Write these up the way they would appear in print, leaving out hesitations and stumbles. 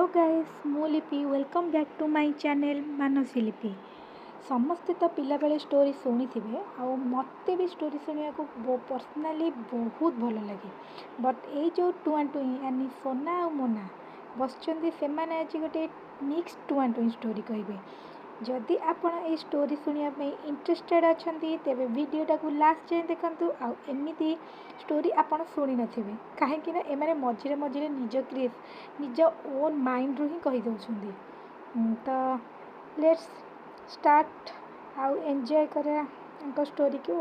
Hello guys मु Lipi welcome back to my channel Mansi Lipi. समस्ते तो पिला बेले स्टोरी शुणी थे मत भी स्टोरी शुणा को पर्सनाली बहुत भल लगे। बट ये जो टुआ टुई यानी सोना और मोना बसचंदी से माने आज गोटे मिक्स टुआ टुई स्टोरी कहे। जदि आपण ये स्टोरी शुणापी इंटरेस्टेड अच्छा तेज भिडटा को लास्ट जाए देखूँ। आमती स्टोरी आपड़ शुणी थे कहीं एम मझे मझे निज ओन माइंड रू ही कहीदे। तो लेट्स स्टार्ट आउ एंजॉय करा स्टोरी को।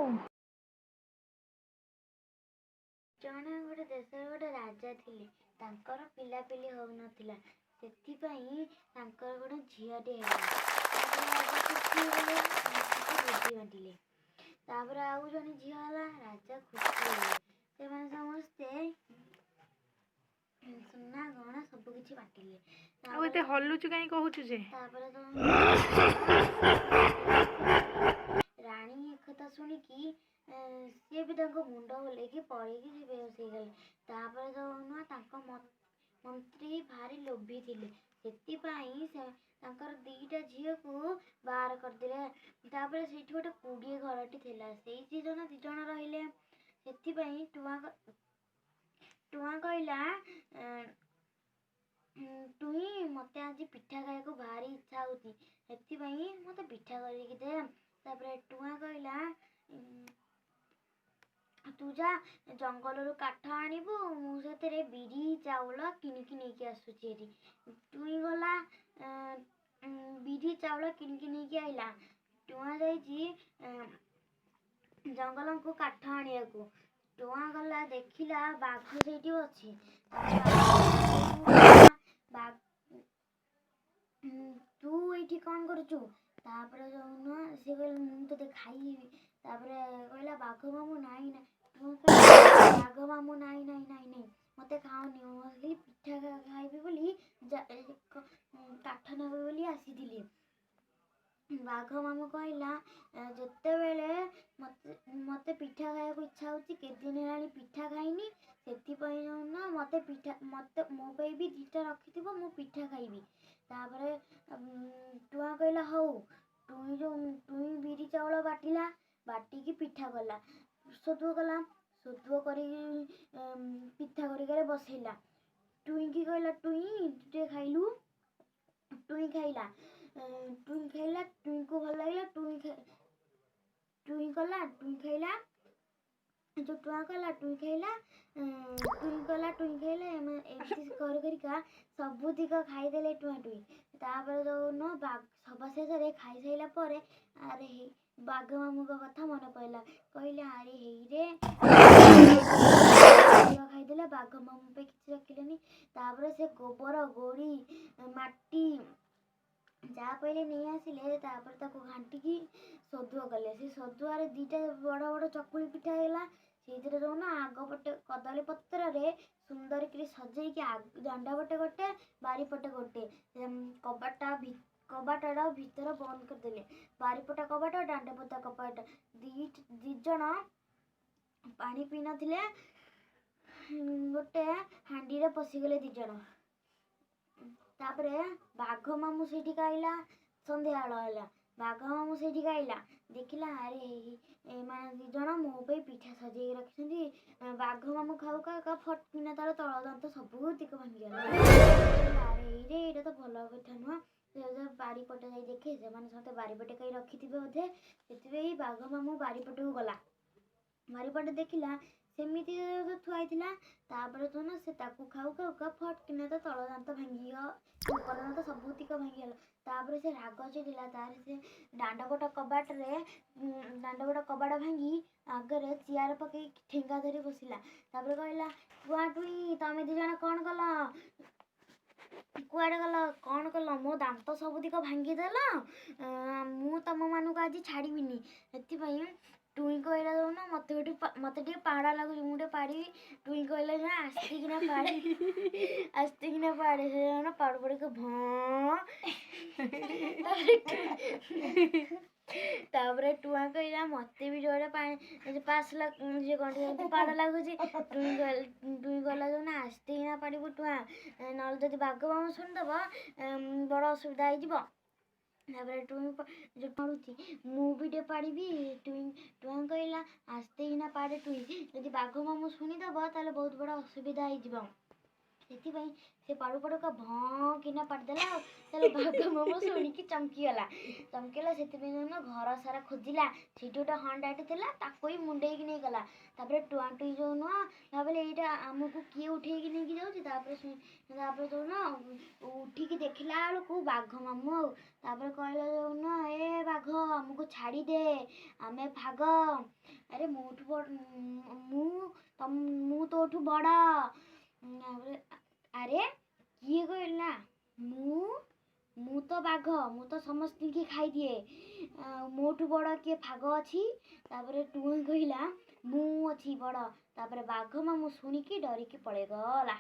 जड़े गोटे देश गोटे राजा थिले तांकर पिलापिली हो नथिला सेथिपई तांकर गोटे झीलटे बुद्धि बांटिले तापर आउ जने झील हला राजा खुशी होले से माने समस्ते सुना गहना सब किछि बांटिले। आ एते हल्लुचु काई कहूचु जे तापर तो रानी एक कथा सुनी कि सी भी मुंड बोले कि पड़ी कि बेहोश हो गले। तापर जो नुआ मंत्री भारी लोभी थिले सेतिपई से तांकर दीटा झील को बाहर करदेले। तापर सेठी गोटे कुड़िए घरटी थिला सेई दी जण रहिले सेतिपई टुआ कहला टुई मते आज पिठा खाए को भारी इच्छा होती सेतिपई मते पिठा करके दे। तापर टुआ कहला तू जा जंगल रू काठ आणबू मुझे बिरी चाउल किणिकी नहीं आसुची। टुई गला बिरी चाउल किणिकी नहीं आइला। टुआ जाइए जंगल को काठ आनिया को टुआ गला देखिला बाघ सेठी अच्छी तू ये कौन करुचु। तापर सी कह मुझे खाई कहला बाघ मामू नाई ना बाघ मामू नाई नाई नाई नाई मत खाओनी पिठा खाइबी बोली काठ नेबे बोली आसी। बाघ मामू कहला जिते बेले मते पिठा खाया को इच्छा होची केदिन हेलानी पिठा खाइनी सेतिपई ना मते पिठा मते मो पे भी दीटा रखिथिबो मु पिठा खाइबी। तापर टुआ कहला हौ टुई बिरी चाउल बाटिला बाटिकी पिठा कला सदुओ कला सदुओ करी पिठा करी बसैला। टुई की कहला टुई तुटे खाइलु टुई खाइला टुई को भल लगे टुई कला टुई खाइला जो टुआ कला टुई खाइला टुई खाइला एमती करिका सबुतिक खाईदेले टुआ टुई। तापर जो न सभा शेष खाई साइला परे अरे हे बाघ मामू का कथा मन पड़ला कहले अरे हे रे खाईदेला बाघ मामू पे किसी रखिलेनी। तापर से गोबर गोड़ी माटी जहाँ पहले नहीं आसिले तापर ताको घांटिकी सदुआ कले से सदुआरे दीटा बड़ बड़ चकुली पिठा हैला से जो ना आग पटे कदली पत्र रे सुंदर कि सजे दांडा पटे गोटे बारी पटे गोटे कबाटा भीतर बंद करदेले बारीपटा कबाट दांडा पता कबाट दी जण पानी पी नथिले गोटे हांडी रे पशिगले दी जण। तापर बाघ मामू सेठी खाइला संध्या है बाघ मामू सेठी खाइला देखिला अरे माने दी जण मो पे पिठा सजे रखी बाघ मामू खाऊ का फटकिना तार तल दांत सबूतिक भांगीगला। अरे रे ये तो भल कथा नुह बारीपटे जाई देखे से समस्त बारीपटे कहीं रखिथिबे बोधे सेतिबे बाघ मामू बारीपटे को गला बारीपटे देखिला सेमिति थुआइथिला। तापर तो ना से ताकू खाऊ का फटकिना तो तल दांत भांगी ऊपर दांत सबूतिक भांगीगला। तापर से राग चिड़िला तार से दांडपट कबाट भांगी आगे चेयर पकई ठेंगा धरी बसिला। तापर कहला टुआ टुई तमे दी जण कौन कल कुआड़े गल कौन कल मो दांत सबूतिक भांगीदेल मु तुम मानक आज छाड़बीनी से टुई कहला जो ना मत पाड़ा लगुच मुझे पाड़ी टुई कहला ना आस्तिकिना पाड़े से ना पाड़ पड़ के ତାପରେ ଟୁଆଁ କହିଲା ମତେ ବି ଜୋରେ ପାଣି ପାସ୍ ଯେ କ'ଣ ପାଡ଼ ଲାଗୁଛି। ଟୁଇଁ ଗଲା ଯୋଉ ନା ଆସ୍ତେ କିନା ପାଡ଼ିବୁ ଟୁଆଁ, ନହେଲେ ଯଦି ବାଘ ମାମୁଁ ଶୁଣିଦବ ବଡ଼ ଅସୁବିଧା ହେଇଯିବ। ତାପରେ ଟୁଇଁ ଯୋଉ ପଡ଼ୁଛି ମୁଁ ବି ଟିକେ ପାଡ଼ିବି। ଟୁଆଁ କହିଲା ଆସ୍ତେ କିନା ପାଡ଼େ ଟୁଇଁ, ଯଦି ବାଘ ମାମୁଁ ଶୁଣିଦବ ତାହେଲେ ବହୁତ ବଡ଼ ଅସୁବିଧା ହେଇଯିବ। ସେଥିପାଇଁ ସେ ପାଡ଼ୁ ପାଡ଼ୁକା ଭଁ କିନା ପାଡ଼ିଦେଲା ଆଉ। ତାହେଲେ ବାଘ ମାମୁଁ ଶୁଣିକି ଚମକିଗଲା। ସେଥିପାଇଁ ନା ଘର ସାରା ଖୋଜିଲା, ସେଇଠି ଗୋଟେ ହଣ୍ଡାଟେ ଥିଲା ତାକୁ ହିଁ ମୁଣ୍ଡେଇକି ନେଇଗଲା। ତାପରେ ଟୁଆଁ ଟୁଇଁ ଯୋଉ ନୁହଁ ଭାବିଲେ ଏଇଟା ଆମକୁ କିଏ ଉଠେଇକି ନେଇକି ଯାଉଛି। ତାପରେ ଯୋଉ ନା ଉଠିକି ଦେଖିଲା ବେଳକୁ ବାଘ ମାମୁଁ ଆଉ। ତାପରେ କହିଲା ଯୋଉ ନା ଏ ବାଘ ଆମକୁ ଛାଡ଼ିଦେ, ଆମେ ଭାଗ। ଆରେ ମୁଁ ତୋଠୁ ବଡ଼। ଆରେ କିଏ କହିଲା? ମୁଁ ତ ବାଘ, ମୁଁ ତ ସମସ୍ତଙ୍କୁ ଖାଇଦିଏ। ମୋଠୁ ବଡ଼ କିଏ ଭାଗ ଅଛି? ତାପରେ ଟୁଇଁ କହିଲା ମୁଁ ଅଛି ବଡ଼। ତାପରେ ବାଘ ମାମୁଁ ଶୁଣିକି ଡରିକି ପଳେଇଗଲା।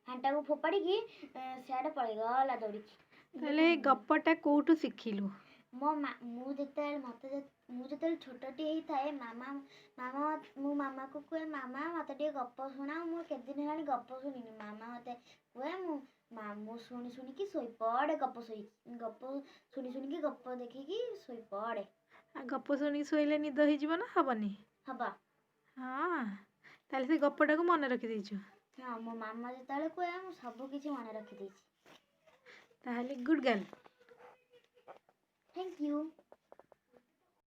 ହାଣ୍ଡାକୁ ଫୋପାଡ଼ିକି ସିଆଡ଼େ ପଳେଇଗଲା ଦୌଡ଼ିକି। ତାହେଲେ ଏ ଗପଟା କୋଉଠୁ ଶିଖିଲୁ? ମୁଁ ଯେତେବେଳେ ଛୋଟଟି ହେଇଥାଏ ମୁଁ ମାମାକୁ କୁହେ ମାମା ମତେ ଟିକେ ଗପ ଶୁଣାଅ। ମୁଁ କେତେ ଦିନ ହେଲାଣି ଗପ ଶୁଣିନି। ମାମା ମତେ କୁହେ ମୁଁ ଶୁଣିକି ଶୋଇପଡ଼େ। ଗପ ଶୁଣିକି ଗପ ଦେଖିକି ଶୋଇପଡ଼େ। ଆଉ ଗପ ଶୁଣିକି ଶୋଇଲେ ନିଦ ହେଇଯିବ ନା ହବନି? ହବ। ହଁ, ତାହେଲେ ସେ ଗପଟାକୁ ମନେ ରଖିଦେଇଛୁ। ହଁ, ମୋ ମାମା ଯେତେବେଳେ କୁହେ ମୁଁ ସବୁ କିଛି ମନେ ରଖିଦେଇଛି। ତାହେଲେ ଗୁଡ୍ ଗାର୍ଲ। Thank you.